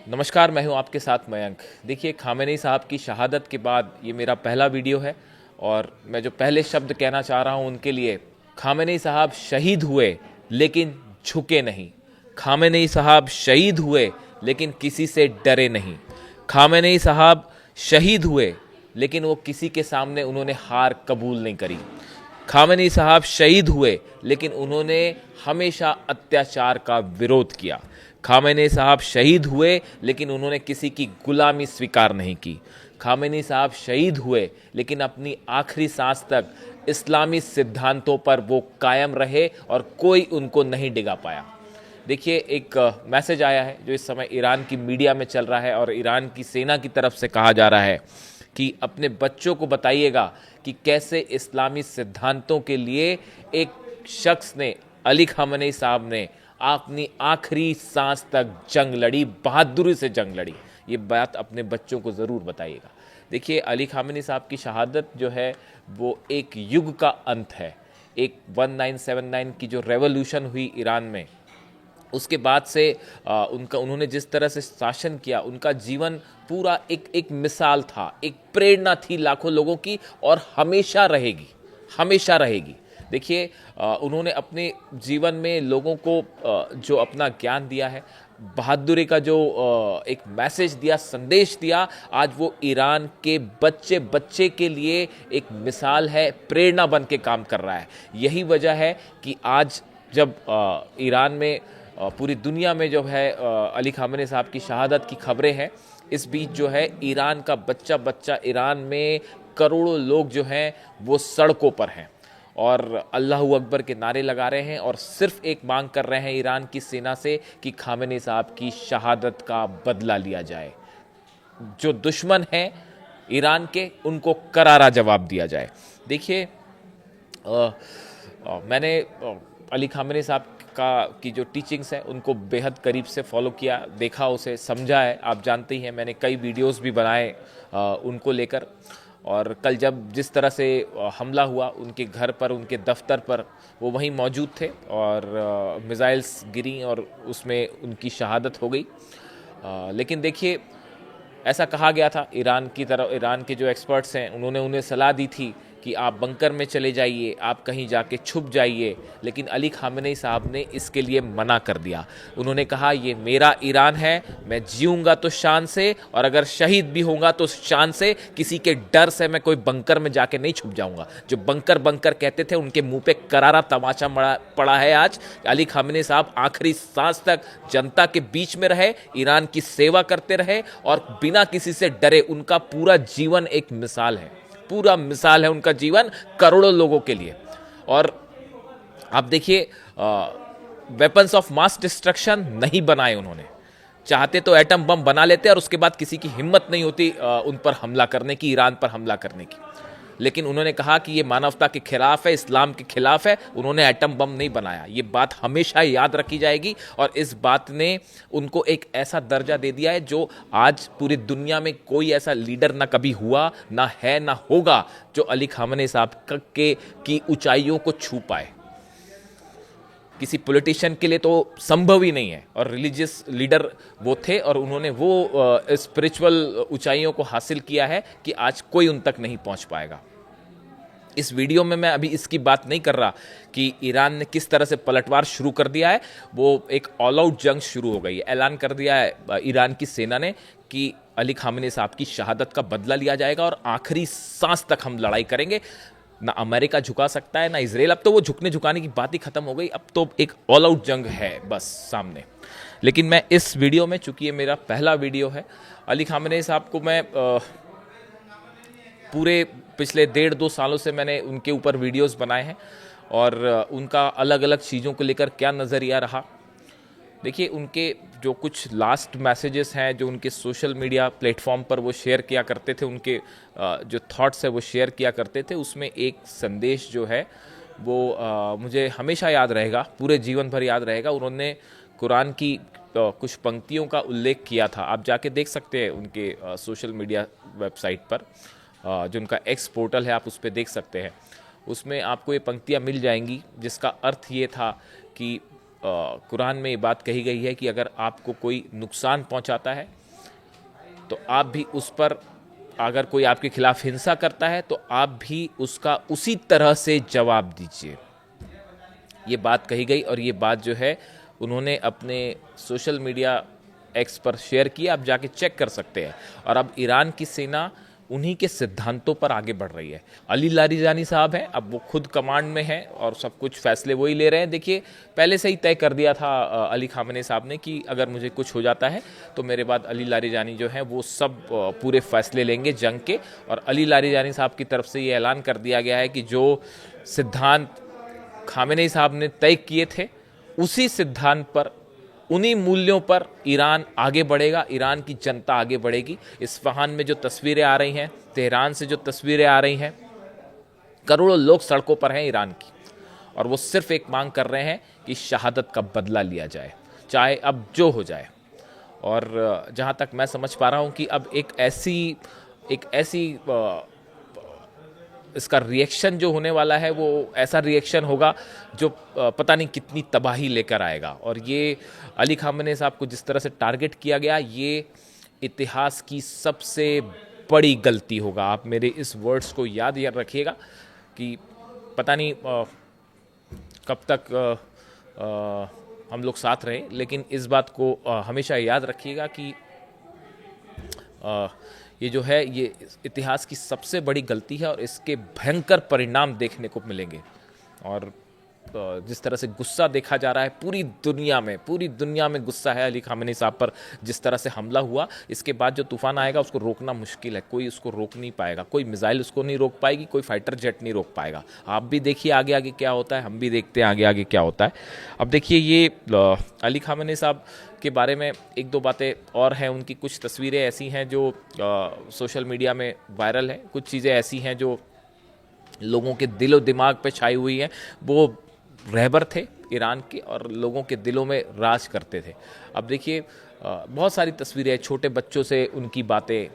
नमस्कार, मैं हूं आपके साथ मयंक। देखिए, खामेनी साहब की शहादत के बाद ये मेरा पहला वीडियो है और मैं जो पहले शब्द कहना चाह रहा हूं उनके लिए, खामेनी साहब शहीद हुए लेकिन झुके नहीं। खामेनी साहब शहीद हुए लेकिन किसी से डरे नहीं। खामेनी साहब शहीद हुए लेकिन वो किसी के सामने उन्होंने हार कबूल नहीं करी। खामेनी साहब शहीद हुए लेकिन उन्होंने हमेशा अत्याचार का विरोध किया। खामेनी साहब शहीद हुए लेकिन उन्होंने किसी की गुलामी स्वीकार नहीं की। खामेनी साहब शहीद हुए लेकिन अपनी आखिरी सांस तक इस्लामी सिद्धांतों पर वो कायम रहे और कोई उनको नहीं डिगा पाया। देखिए, एक मैसेज आया है जो इस समय ईरान की मीडिया में चल रहा है और ईरान की सेना की तरफ से कहा जा रहा है कि अपने बच्चों को बताइएगा कि कैसे इस्लामी सिद्धांतों के लिए एक शख्स ने, अली खामेनी साहब ने, अपनी आखिरी सांस तक जंग लड़ी, बहादुरी से जंग लड़ी। ये बात अपने बच्चों को ज़रूर बताइएगा। देखिए, अली खामेनी साहब की शहादत जो है वो एक युग का अंत है। एक 1979 की जो रेवोल्यूशन हुई ईरान में, उसके बाद से उन्होंने जिस तरह से शासन किया, उनका जीवन पूरा एक मिसाल था, एक प्रेरणा थी लाखों लोगों की और हमेशा रहेगी, हमेशा रहेगी। देखिए, उन्होंने अपने जीवन में लोगों को जो अपना ज्ञान दिया है, बहादुरी का जो एक मैसेज दिया, संदेश दिया, आज वो ईरान के बच्चे बच्चे के लिए एक मिसाल है, प्रेरणा बन के काम कर रहा है। यही वजह है कि आज जब ईरान में, पूरी दुनिया में जो है अली खामेनी साहब की शहादत की खबरें हैं, इस बीच जो है ईरान का बच्चा बच्चा, ईरान में करोड़ों लोग जो हैं वो सड़कों पर हैं और अल्लाहू अकबर के नारे लगा रहे हैं और सिर्फ एक मांग कर रहे हैं ईरान की सेना से कि खामेनी साहब की शहादत का बदला लिया जाए। जो दुश्मन हैं ईरान के, उनको करारा जवाब दिया जाए। देखिए, मैंने अली खामेनी साहब की जो टीचिंग्स हैं उनको बेहद करीब से फॉलो किया, देखा, उसे समझा है। आप जानते ही हैं, मैंने कई वीडियोस भी बनाए उनको लेकर। और कल जब जिस तरह से हमला हुआ उनके घर पर, उनके दफ्तर पर, वो वहीं मौजूद थे और मिसाइल्स गिरी और उसमें उनकी शहादत हो गई। लेकिन देखिए, ऐसा कहा गया था ईरान की तरफ, ईरान के जो एक्सपर्ट्स हैं उन्होंने उन्हें सलाह दी थी कि आप बंकर में चले जाइए, आप कहीं जाके छुप जाइए, लेकिन अली खामेनी साहब ने इसके लिए मना कर दिया। उन्होंने कहा, ये मेरा ईरान है, मैं जीऊँगा तो शान से और अगर शहीद भी होऊंगा तो शान से, किसी के डर से मैं कोई बंकर में जाके नहीं छुप जाऊंगा। जो बंकर बंकर कहते थे, उनके मुंह पे करारा तमाचा पड़ा है आज। अली खामेनी साहब आखिरी सांस तक जनता के बीच में रहे, ईरान की सेवा करते रहे और बिना किसी से डरे। उनका पूरा जीवन एक मिसाल है, पूरा मिसाल है उनका जीवन करोड़ों लोगों के लिए। और आप देखिए, वेपन्स ऑफ मास डिस्ट्रक्शन नहीं बनाए उन्होंने। चाहते तो एटम बम बना लेते और उसके बाद किसी की हिम्मत नहीं होती उन पर हमला करने की, ईरान पर हमला करने की। लेकिन उन्होंने कहा कि ये मानवता के खिलाफ है, इस्लाम के खिलाफ है, उन्होंने एटम बम नहीं बनाया। ये बात हमेशा याद रखी जाएगी और इस बात ने उनको एक ऐसा दर्जा दे दिया है जो आज पूरी दुनिया में कोई ऐसा लीडर ना कभी हुआ, ना है, ना होगा जो अली खामेनी साहब की ऊंचाइयों को छू पाए। किसी पॉलिटिशियन के लिए तो संभव ही नहीं है। और रिलीजियस लीडर वो थे और उन्होंने वो स्पिरिचुअल ऊंचाइयों को हासिल किया है कि आज कोई उन तक नहीं पहुंच पाएगा। इस वीडियो में मैं अभी इसकी बात नहीं कर रहा कि ईरान ने किस तरह से पलटवार शुरू कर दिया है। वो एक ऑल आउट जंग शुरू हो गई है। ऐलान कर दिया है ईरान की सेना ने कि अली खामेनी साहब की शहादत का बदला लिया जाएगा और आखिरी सांस तक हम लड़ाई करेंगे। ना अमेरिका झुका सकता है, ना इजराइल। अब तो वो झुकने झुकाने की बात ही खत्म हो गई। अब तो एक ऑल आउट जंग है बस सामने। लेकिन मैं इस वीडियो में, चूंकि ये मेरा पहला वीडियो है, अली खामेनी साहब को मैं पूरे पिछले 1.5-2 सालों से मैंने उनके ऊपर वीडियोस बनाए हैं और उनका अलग अलग चीज़ों को लेकर क्या नज़रिया रहा। देखिए, उनके जो कुछ लास्ट मैसेजेस हैं जो उनके सोशल मीडिया प्लेटफॉर्म पर वो शेयर किया करते थे, उनके जो थॉट्स है वो शेयर किया करते थे, उसमें एक संदेश जो है वो मुझे हमेशा याद रहेगा, पूरे जीवन भर याद रहेगा। उन्होंने कुरान की कुछ पंक्तियों का उल्लेख किया था। आप जाके देख सकते हैं उनके सोशल मीडिया वेबसाइट पर, जो उनका एक्स पोर्टल है, आप उस पर देख सकते हैं। उसमें आपको ये पंक्तियाँ मिल जाएंगी जिसका अर्थ ये था कि कुरान में ये बात कही गई है कि अगर आपको कोई नुकसान पहुंचाता है तो आप भी उस पर, अगर कोई आपके खिलाफ हिंसा करता है तो आप भी उसका उसी तरह से जवाब दीजिए। ये बात कही गई और ये बात जो है उन्होंने अपने सोशल मीडिया एक्स पर शेयर की, आप जाके चेक कर सकते हैं। और अब ईरान की सेना उन्हीं के सिद्धांतों पर आगे बढ़ रही है। अली लारिजानी साहब हैं, अब वो खुद कमांड में हैं और सब कुछ फैसले वही ले रहे हैं। देखिए, पहले से ही तय कर दिया था अली खामेनी साहब ने कि अगर मुझे कुछ हो जाता है तो मेरे बाद अली लारिजानी जो है वो सब पूरे फैसले लेंगे जंग के। और अली लारिजानी साहब की तरफ से ये ऐलान कर दिया गया है कि जो सिद्धांत खामेनी साहब ने तय किए थे उसी सिद्धांत पर, उन्हीं मूल्यों पर ईरान आगे बढ़ेगा, ईरान की जनता आगे बढ़ेगी। इस्फहान में जो तस्वीरें आ रही हैं, तेहरान से जो तस्वीरें आ रही हैं, करोड़ों लोग सड़कों पर हैं ईरान की, और वो सिर्फ एक मांग कर रहे हैं कि शहादत का बदला लिया जाए, चाहे अब जो हो जाए। और जहाँ तक मैं समझ पा रहा हूँ कि अब एक ऐसी इसका रिएक्शन जो होने वाला है वो ऐसा रिएक्शन होगा जो पता नहीं कितनी तबाही लेकर आएगा। और ये अली खामेनी साहब को जिस तरह से टारगेट किया गया, ये इतिहास की सबसे बड़ी गलती होगा। आप मेरे इस वर्ड्स को याद रखिएगा कि पता नहीं कब तक हम लोग साथ रहे, लेकिन इस बात को हमेशा याद रखिएगा कि ये जो है ये इतिहास की सबसे बड़ी गलती है और इसके भयंकर परिणाम देखने को मिलेंगे। और जिस तरह से गुस्सा देखा जा रहा है पूरी दुनिया में गुस्सा है अली खामेनी साहब पर। जिस तरह से हमला हुआ, इसके बाद जो तूफान आएगा उसको रोकना मुश्किल है, कोई उसको रोक नहीं पाएगा, कोई मिसाइल उसको नहीं रोक पाएगी, कोई फाइटर जेट नहीं रोक पाएगा। आप भी देखिए आगे आगे क्या होता है, हम भी देखते हैं आगे आगे क्या होता है। अब देखिए, ये अली खामेनी साहब के बारे में एक दो बातें और हैं। उनकी कुछ तस्वीरें ऐसी हैं जो सोशल मीडिया में वायरल हैं, कुछ चीज़ें ऐसी हैं जो लोगों के दिलो दिमाग पे छाई हुई हैं। वो रहबर थे ईरान के और लोगों के दिलों में राज करते थे। अब देखिए, बहुत सारी तस्वीरें, छोटे बच्चों से उनकी बातें,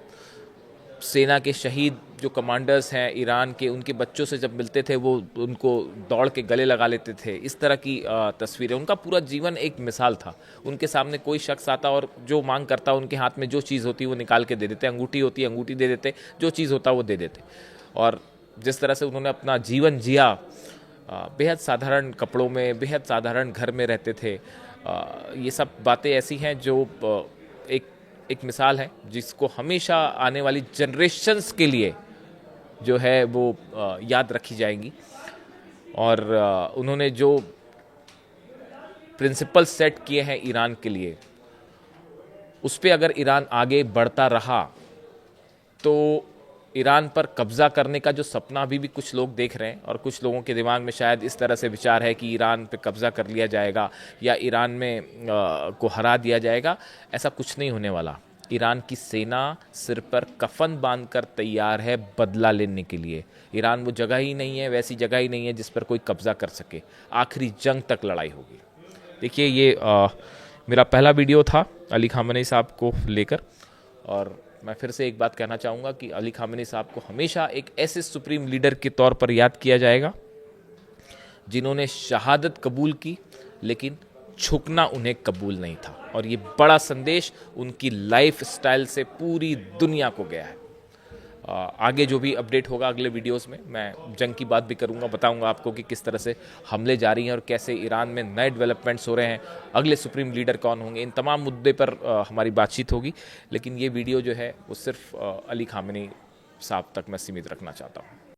सेना के शहीद जो कमांडर्स हैं ईरान के, उनके बच्चों से जब मिलते थे वो उनको दौड़ के गले लगा लेते थे, इस तरह की तस्वीरें। उनका पूरा जीवन एक मिसाल था। उनके सामने कोई शख्स आता और जो मांग करता, उनके हाथ में जो चीज़ होती वो निकाल के दे देते, अंगूठी होती अंगूठी दे देते, जो चीज़ होता वो दे देते। और जिस तरह से उन्होंने अपना जीवन जिया, बेहद साधारण कपड़ों में, बेहद साधारण घर में रहते थे, ये सब बातें ऐसी हैं जो एक मिसाल है जिसको हमेशा आने वाली जनरेशन्स के लिए जो है वो याद रखी जाएंगी। और उन्होंने जो प्रिंसिपल सेट किए हैं ईरान के लिए, उस पर अगर ईरान आगे बढ़ता रहा तो ईरान पर कब्जा करने का जो सपना अभी भी कुछ लोग देख रहे हैं, और कुछ लोगों के दिमाग में शायद इस तरह से विचार है कि ईरान पे कब्जा कर लिया जाएगा या ईरान में को हरा दिया जाएगा, ऐसा कुछ नहीं होने वाला। ईरान की सेना सिर पर कफन बांधकर तैयार है बदला लेने के लिए। ईरान वो जगह ही नहीं है, वैसी जगह ही नहीं है जिस पर कोई कब्जा कर सके। आखिरी जंग तक लड़ाई होगी। देखिए, ये मेरा पहला वीडियो था अली खामेनी साहब को लेकर, और मैं फिर से एक बात कहना चाहूँगा कि अली खामेनी साहब को हमेशा एक ऐसे सुप्रीम लीडर के तौर पर याद किया जाएगा जिन्होंने शहादत कबूल की, लेकिन झुकना उन्हें कबूल नहीं था। और ये बड़ा संदेश उनकी लाइफ स्टाइल से पूरी दुनिया को गया है। आगे जो भी अपडेट होगा अगले वीडियोस में मैं जंग की बात भी करूंगा, बताऊंगा आपको कि किस तरह से हमले जारी हैं और कैसे ईरान में नए डेवलपमेंट्स हो रहे हैं, अगले सुप्रीम लीडर कौन होंगे, इन तमाम मुद्दे पर हमारी बातचीत होगी। लेकिन ये वीडियो जो है वो सिर्फ अली खामेनी साहब तक मैं सीमित रखना चाहता हूँ।